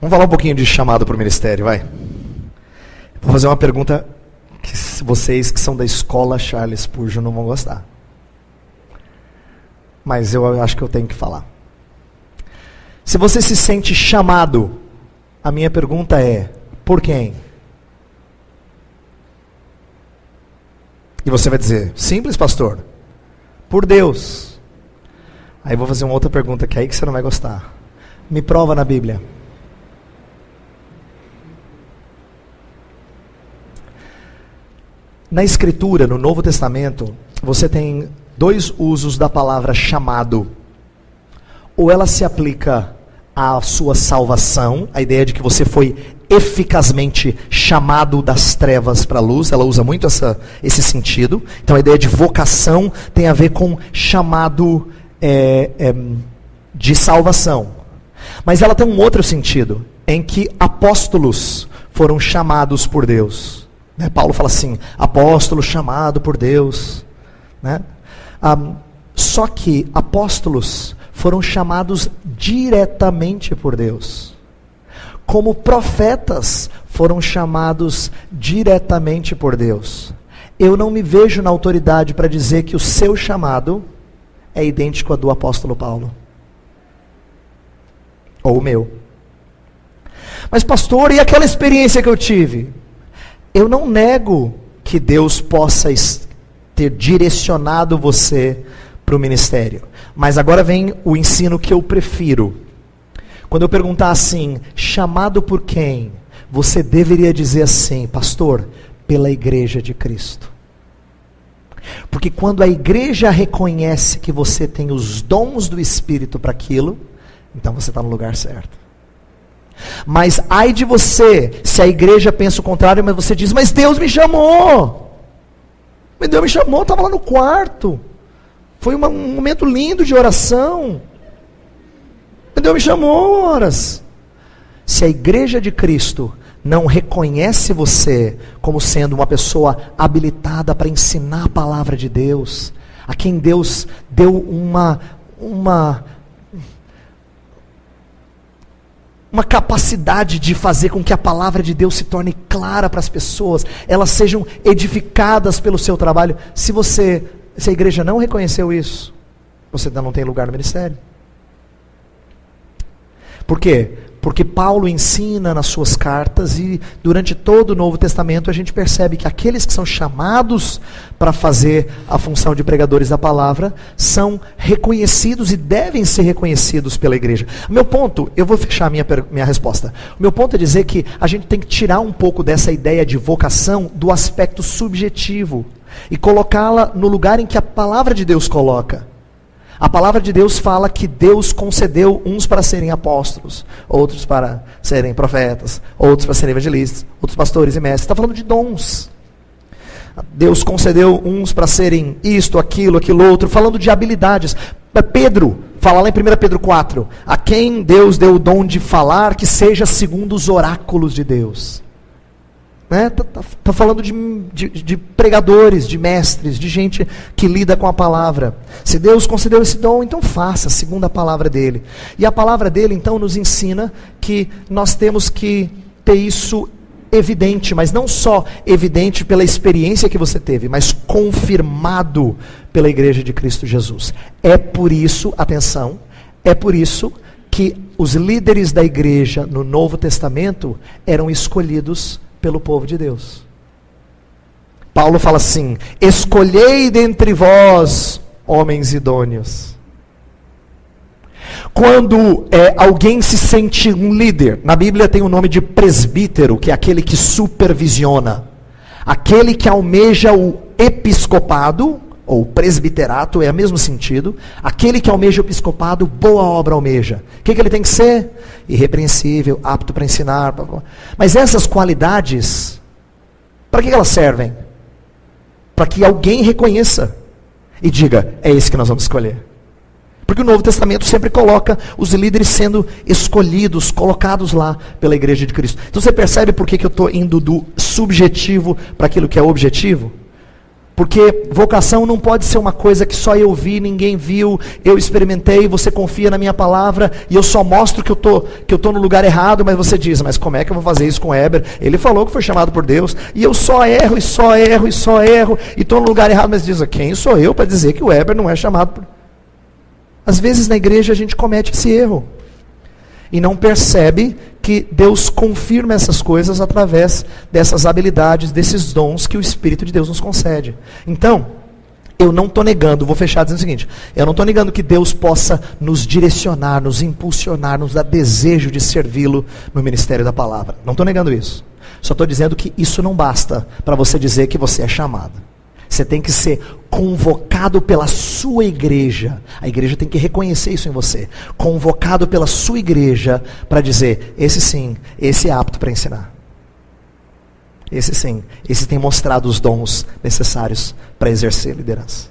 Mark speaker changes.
Speaker 1: Vamos falar um pouquinho de chamado para o ministério, vai. Vou fazer uma pergunta que vocês que são da escola Charles Spurgeon não vão gostar. Mas eu acho que eu tenho que falar. Se você se sente chamado, a minha pergunta é, por quem? E você vai dizer, simples, pastor. Por Deus. Aí eu vou fazer uma outra pergunta que é aí que você não vai gostar. Me prova na Bíblia. Na Escritura, no Novo Testamento, você tem dois usos da palavra chamado. Ou ela se aplica à sua salvação, a ideia de que você foi eficazmente chamado das trevas para a luz, ela usa muito esse sentido. Então a ideia de vocação tem a ver com chamado de salvação. Mas ela tem um outro sentido, em que apóstolos foram chamados por Deus. Paulo fala assim, apóstolo chamado por Deus. Só que apóstolos foram chamados diretamente por Deus. Como profetas foram chamados diretamente por Deus. Eu não me vejo na autoridade para dizer que o seu chamado é idêntico ao do apóstolo Paulo. Ou o meu. Mas pastor, e aquela experiência que eu tive? Eu não nego que Deus possa ter direcionado você para o ministério. Mas agora vem o ensino que eu prefiro. Quando eu perguntar assim, chamado por quem? Você deveria dizer assim, pastor, pela igreja de Cristo. Porque quando a igreja reconhece que você tem os dons do Espírito para aquilo, então você está no lugar certo. Mas ai de você, se a igreja pensa o contrário, mas você diz, mas Deus me chamou. Mas Deus me chamou, estava lá no quarto. Foi um momento lindo de oração. Mas Deus me chamou, horas. Se a igreja de Cristo não reconhece você como sendo uma pessoa habilitada para ensinar a palavra de Deus, a quem Deus deu uma capacidade de fazer com que a palavra de Deus se torne clara para as pessoas, elas sejam edificadas pelo seu trabalho. Se a igreja não reconheceu isso, você ainda não tem lugar no ministério. Por quê? Porque Paulo ensina nas suas cartas e durante todo o Novo Testamento a gente percebe que aqueles que são chamados para fazer a função de pregadores da palavra são reconhecidos e devem ser reconhecidos pela igreja. O meu ponto, eu vou fechar a minha resposta. O meu ponto é dizer que a gente tem que tirar um pouco dessa ideia de vocação do aspecto subjetivo e colocá-la no lugar em que a palavra de Deus coloca. A palavra de Deus fala que Deus concedeu uns para serem apóstolos, outros para serem profetas, outros para serem evangelistas, outros pastores e mestres. Está falando de dons. Deus concedeu uns para serem isto, aquilo outro, falando de habilidades. Pedro, fala lá em 1 Pedro 4, a quem Deus deu o dom de falar, que seja segundo os oráculos de Deus. Está falando de pregadores, de mestres, de gente que lida com a palavra. Se Deus concedeu esse dom, então faça segundo a palavra dele. E a palavra dele então nos ensina que nós temos que ter isso evidente, mas não só evidente pela experiência que você teve, mas confirmado pela igreja de Cristo Jesus. É por isso, atenção, é por isso que os líderes da igreja no Novo Testamento eram escolhidos pelo povo de Deus. Paulo fala assim, escolhei dentre vós homens idôneos. Quando alguém se sente um líder, na Bíblia tem o nome de presbítero, que é aquele que supervisiona, aquele que almeja o episcopado, ou presbiterato, é o mesmo sentido, aquele que almeja o episcopado, boa obra almeja. O que ele tem que ser? Irrepreensível, apto para ensinar. Mas essas qualidades, para que elas servem? Para que alguém reconheça e diga, é esse que nós vamos escolher. Porque o Novo Testamento sempre coloca os líderes sendo escolhidos, colocados lá pela igreja de Cristo. Então você percebe por que eu estou indo do subjetivo para aquilo que é objetivo? Porque vocação não pode ser uma coisa que só eu vi, ninguém viu, eu experimentei, você confia na minha palavra e eu só mostro que eu tô no lugar errado, mas você diz, mas como é que eu vou fazer isso com o Heber? Ele falou que foi chamado por Deus e eu só erro, e só erro, e só erro, e estou no lugar errado, mas diz, quem sou eu para dizer que o Heber não é chamado por... Às vezes na igreja a gente comete esse erro e não percebe que Deus confirma essas coisas através dessas habilidades, desses dons que o Espírito de Deus nos concede. Então, eu não estou negando, vou fechar dizendo o seguinte, eu não estou negando que Deus possa nos direcionar, nos impulsionar, nos dar desejo de servi-lo no ministério da palavra. Não estou negando isso. Só estou dizendo que isso não basta para você dizer que você é chamado. Você tem que ser convocado pela sua igreja. A igreja tem que reconhecer isso em você. Convocado pela sua igreja para dizer, esse sim, esse é apto para ensinar. Esse sim, esse tem mostrado os dons necessários para exercer liderança.